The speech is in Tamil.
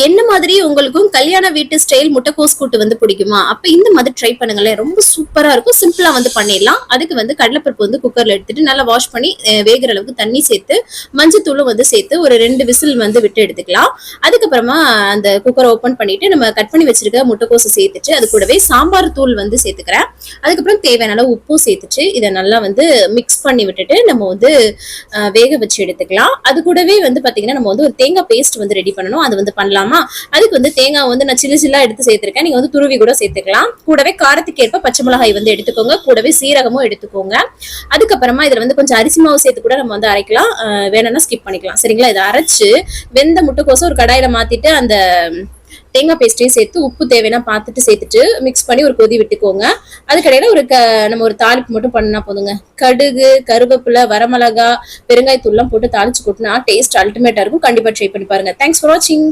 என்ன மாதிரி உங்களுக்கும் கல்யாண வீட்டு ஸ்டைல் முட்டைக்கோஸ் கூட்டு வந்து பிடிக்குமா? அப்ப இந்த மாதிரி ட்ரை பண்ணுங்களேன். ரொம்ப சூப்பரா இருக்கும். சிம்பிளா வந்து பண்ணிடலாம். அதுக்கு வந்து கடலைப்பருப்பு வந்து குக்கர்ல எடுத்துட்டு நல்லா வாஷ் பண்ணி வேகிற அளவுக்கு தண்ணி சேர்த்து மஞ்சத்தூளும் வந்து சேர்த்து ஒரு 2 விசில் வந்து விட்டு எடுத்துக்கலாம். அதுக்கப்புறமா அந்த குக்கரை ஓபன் பண்ணிட்டு நம்ம கட் பண்ணி வச்சிருக்க முட்டைக்கோசை சேர்த்துட்டு அது கூடவே சாம்பார் தூள் வந்து சேர்த்துக்கிறேன். அதுக்கப்புறம் தேவையான அளவு உப்பும் சேர்த்துட்டு இதை நல்லா வந்து மிக்ஸ் பண்ணி விட்டுட்டு நம்ம வந்து வேக வச்சு எடுத்துக்கலாம். அது கூடவே வந்து பாத்தீங்கன்னா நம்ம வந்து ஒரு தேங்காய் பேஸ்ட் வந்து ரெடி பண்ணணும். அது வந்து பண்ணலாமா? அதுக்கு வந்து தேங்காய் வந்து நான் சில்லா எடுத்து சேர்த்திருக்கேன். நீங்க வந்து துருவி கூட சேர்த்துக்கலாம். கூடவே காரத்துக்கு ஏற்ப பச்சை மிளகாய் வந்து எடுத்துக்கோங்க. கூடவே சீரகமும் எடுத்துக்கோங்க. அதுக்கப்புறமா இதுல வந்து கொஞ்சம் அரிசி மாவு சேர்த்து கூட நம்ம வந்து அரைக்கலாம். வேணும்னா ஸ்கிப் பண்ணிக்கலாம். சரிங்களா? இதை அரைச்சு வெந்த முட்டைக்கோசம் ஒரு கடாயில மாத்திட்டு அந்த தேங்காய் பேஸ்டையும் சேர்த்து உப்பு தேவைன்னா பார்த்துட்டு சேர்த்துட்டு மிக்ஸ் பண்ணி ஒரு கொதி விட்டுக்கோங்க. அதுக்கடையில நம்ம ஒரு தாளிப்பு மட்டும் பண்ணா போதுங்க. கடுகு, கருவேப்பிலை, வரமிளகா, பெருங்காயத்தூள்லாம் போட்டு தாளிச்சு கொட்டினா டேஸ்ட் அல்டிமேட்டா இருக்கும். கண்டிப்பா ட்ரை பண்ணி பாருங்க. தேங்க்ஸ் ஃபார் வாட்சிங்.